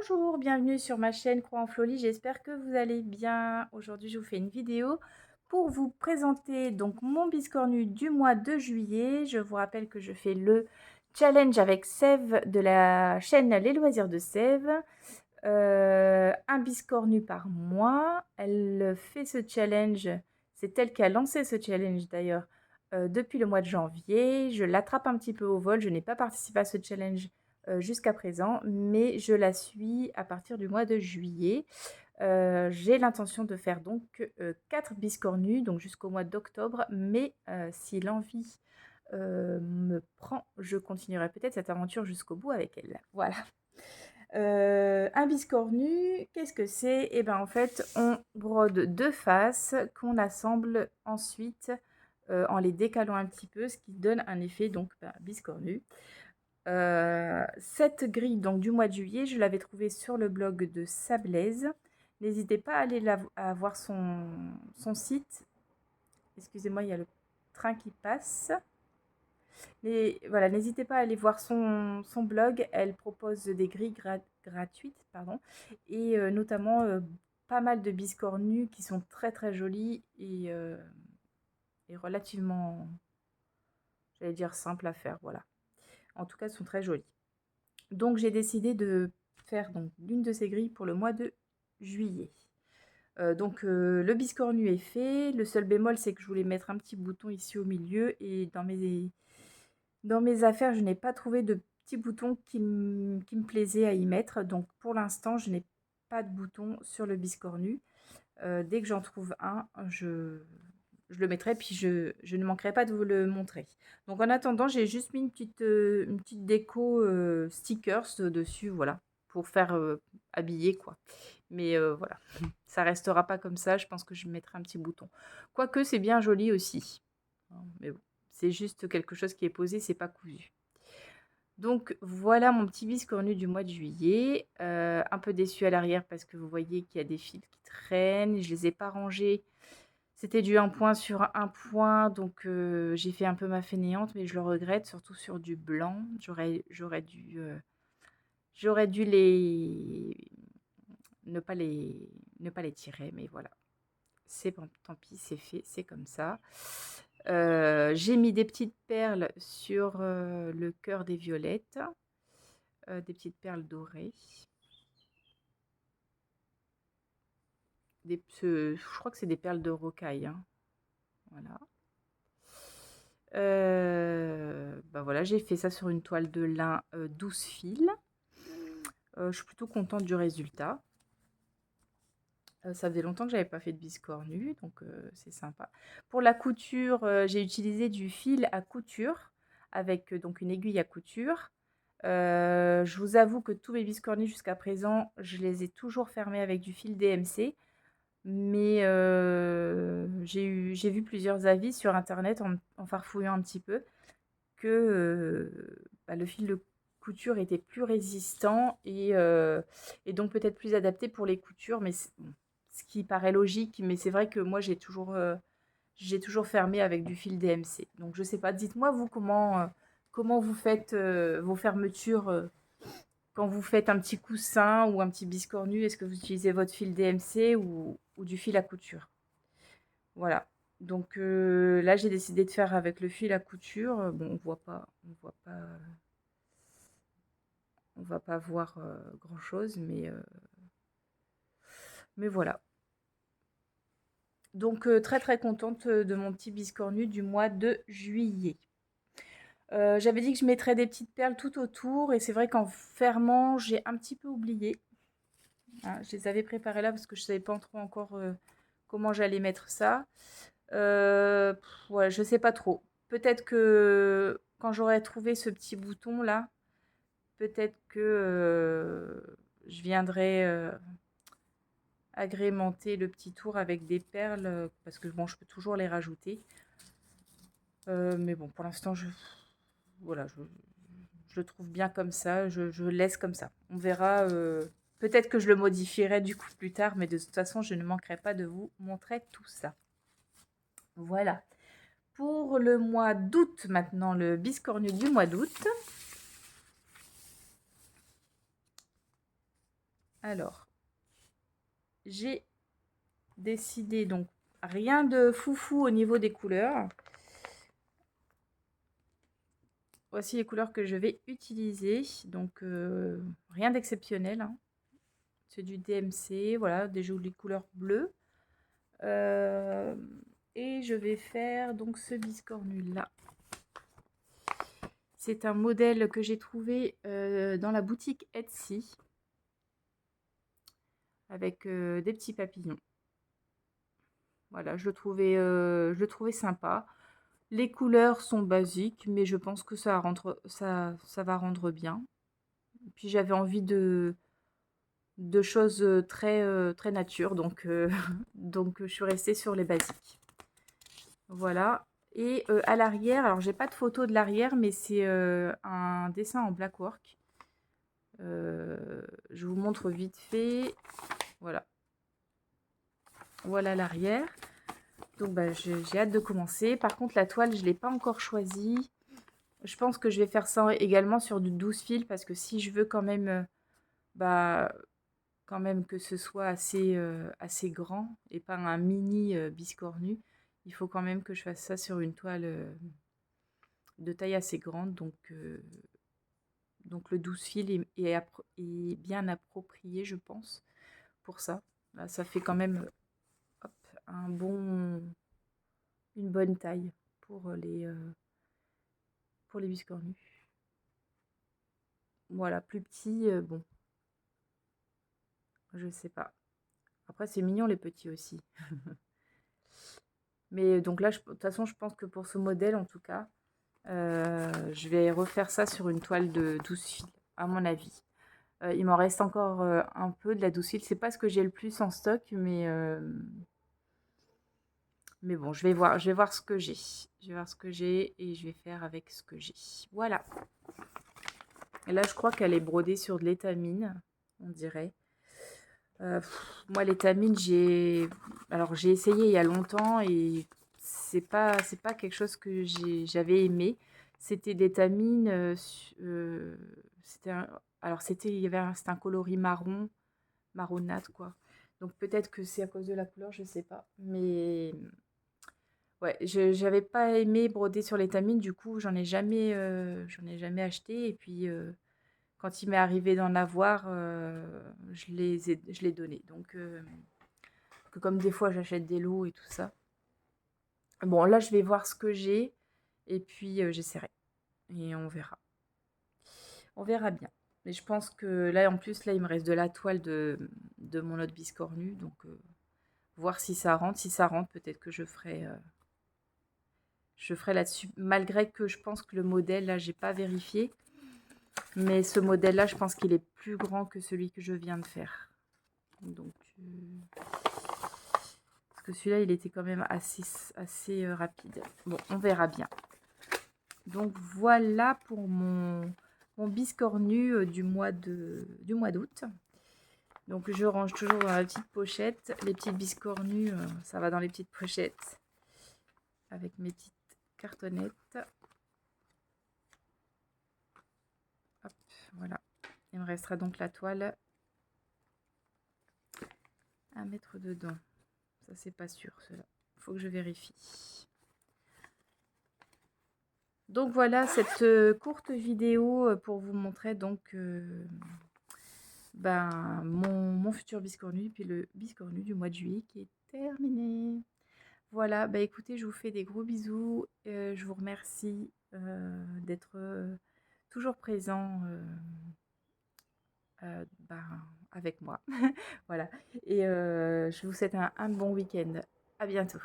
Bonjour, bienvenue sur ma chaîne Croix en Flolie, j'espère que vous allez bien. Aujourd'hui, je vous fais une vidéo pour vous présenter donc mon biscornu du mois de juillet. Je vous rappelle que je fais le challenge avec Sève de la chaîne Les Loisirs de Sève. Un biscornu par mois. Elle fait ce challenge, c'est elle qui a lancé ce challenge d'ailleurs depuis le mois de janvier. Je l'attrape un petit peu au vol, je n'ai pas participé à ce challenge jusqu'à présent, mais je la suis à partir du mois de juillet. J'ai l'intention de faire donc 4 biscornus, donc jusqu'au mois d'octobre, mais si l'envie me prend, je continuerai peut-être cette aventure jusqu'au bout avec elle. Voilà. Un biscornu, qu'est-ce que c'est? Et ben en fait, on brode 2 faces qu'on assemble ensuite en les décalant un petit peu, ce qui donne un effet donc biscornu. Cette grille donc du mois de juillet, je l'avais trouvée sur le blog de Sablaise. N'hésitez pas à aller à voir son site. Excusez-moi, il y a le train qui passe. Voilà, n'hésitez pas à aller voir son blog. Elle propose des grilles gratuites, pardon, et notamment pas mal de biscornus qui sont très très jolis et relativement, j'allais dire, simples à faire. Voilà. En tout cas, elles sont très jolies. Donc, j'ai décidé de faire donc l'une de ces grilles pour le mois de juillet. Le biscornu est fait. Le seul bémol, c'est que je voulais mettre un petit bouton ici au milieu et dans mes affaires, je n'ai pas trouvé de petits boutons qui me plaisaient à y mettre. Donc pour l'instant, je n'ai pas de bouton sur le biscornu. Dès que j'en trouve un, je le mettrai, puis je ne manquerai pas de vous le montrer. Donc en attendant, j'ai juste mis une petite déco stickers dessus, voilà, pour faire habiller quoi. Mais voilà, ça restera pas comme ça. Je pense que je mettrai un petit bouton. Quoique c'est bien joli aussi. Mais bon, c'est juste quelque chose qui est posé, c'est pas cousu. Donc voilà mon petit biscornu du mois de juillet. Un peu déçu à l'arrière parce que vous voyez qu'il y a des fils qui traînent. Je les ai pas rangés. C'était du un point sur un point, donc j'ai fait un peu ma fainéante, mais je le regrette, surtout sur du blanc. J'aurais dû ne pas les ne pas les tirer, mais voilà. C'est bon, tant pis, c'est fait, c'est comme ça. J'ai mis des petites perles sur le cœur des violettes, des petites perles dorées. Je crois que c'est des perles de rocaille, hein. Voilà. Bah voilà, j'ai fait ça sur une toile de lin 12 fils. Je suis plutôt contente du résultat. Ça faisait longtemps que j'avais pas fait de biscornu, donc c'est sympa. Pour la couture, j'ai utilisé du fil à couture avec donc une aiguille à couture. Je vous avoue que tous mes biscornus jusqu'à présent, je les ai toujours fermés avec du fil DMC. Mais j'ai vu plusieurs avis sur internet en farfouillant un petit peu que le fil de couture était plus résistant et donc peut-être plus adapté pour les coutures, mais bon, ce qui paraît logique, mais c'est vrai que moi j'ai toujours fermé avec du fil DMC. Donc je sais pas, dites-moi vous comment vous faites vos fermetures quand vous faites un petit coussin ou un petit biscornu. Est-ce que vous utilisez votre fil DMC ou du fil à couture? Voilà. Donc là, j'ai décidé de faire avec le fil à couture. Bon, on va pas voir grand-chose, mais voilà. Donc très très contente de mon petit biscornu du mois de juillet. J'avais dit que je mettrais des petites perles tout autour et c'est vrai qu'en fermant, j'ai un petit peu oublié. Hein, je les avais préparées là parce que je savais pas trop encore comment j'allais mettre ça. Ouais, je sais pas trop. Peut-être que quand j'aurai trouvé ce petit bouton là, peut-être que je viendrai agrémenter le petit tour avec des perles parce que bon, je peux toujours les rajouter. Mais bon, pour l'instant, voilà, je le trouve bien comme ça. Je le laisse comme ça. On verra. Peut-être que je le modifierai du coup plus tard, mais de toute façon, je ne manquerai pas de vous montrer tout ça. Voilà. Pour le mois d'août, maintenant, le biscornu du mois d'août. Alors, j'ai décidé, donc rien de foufou au niveau des couleurs. Voici les couleurs que je vais utiliser. Donc, rien d'exceptionnel, hein. C'est du DMC, voilà, des jolies couleurs bleues. Et je vais faire donc ce biscornu là. C'est un modèle que j'ai trouvé dans la boutique Etsy avec des petits papillons. Voilà, je le trouvais sympa. Les couleurs sont basiques, mais je pense que ça va rendre bien. Puis j'avais envie de choses très nature, donc, donc je suis restée sur les basiques. Voilà. Et à l'arrière, alors j'ai pas de photo de l'arrière, mais c'est un dessin en black work. Je vous montre vite fait. Voilà. Voilà l'arrière. Donc bah, j'ai hâte de commencer. Par contre, la toile, je ne l'ai pas encore choisie. Je pense que je vais faire ça également sur du 12 fils parce que si je veux quand même, bah, quand même que ce soit assez grand et pas un mini biscornu, il faut quand même que je fasse ça sur une toile de taille assez grande. Donc le 12 fils est bien approprié, je pense, pour ça. Là, ça fait quand même hop, une bonne taille pour les biscornus. Voilà, plus petit, bon, je sais pas. Après, c'est mignon les petits aussi. Mais donc là, de toute façon, je pense que pour ce modèle, en tout cas, je vais refaire ça sur une toile de 12 fils, à mon avis. Il m'en reste encore un peu de la 12 fils. C'est pas ce que j'ai le plus en stock, mais bon, je vais voir ce que j'ai. Je vais voir ce que j'ai et je vais faire avec ce que j'ai. Voilà. Et là, je crois qu'elle est brodée sur de l'étamine, on dirait. Moi, l'étamine, j'ai essayé il y a longtemps et c'est pas quelque chose que j'avais aimé. C'était d'étamine, c'était c'était un coloris marronâtre quoi. Donc peut-être que c'est à cause de la couleur, je sais pas. Mais ouais, j'avais pas aimé broder sur l'étamine, du coup, j'en ai jamais acheté et puis quand il m'est arrivé d'en avoir, je l'ai donné. Donc, que comme des fois j'achète des lots et tout ça. Bon, là, je vais voir ce que j'ai et puis j'essaierai. Et on verra. On verra bien. Mais je pense que là, en plus, là, il me reste de la toile de mon autre biscornu. Donc, voir si ça rentre. Si ça rentre, peut-être que je ferai là-dessus. Malgré que je pense que le modèle, là, j'ai pas vérifié. Mais ce modèle-là, je pense qu'il est plus grand que celui que je viens de faire. Donc, parce que celui-là, il était quand même assez rapide. Bon, on verra bien. Donc, voilà pour mon biscornu du mois d'août. Donc, je range toujours dans la petite pochette. Les petites biscornus, ça va dans les petites pochettes. Avec mes petites cartonnettes. Hop, voilà. Il me restera donc la toile à mettre dedans. Ça, c'est pas sûr, cela. Il faut que je vérifie. Donc voilà cette courte vidéo pour vous montrer donc mon futur biscornu, puis le biscornu du mois de juillet qui est terminé. Voilà, bah écoutez, je vous fais des gros bisous. Je vous remercie d'être toujours présent avec moi. Voilà. Et je vous souhaite un bon week-end. À bientôt.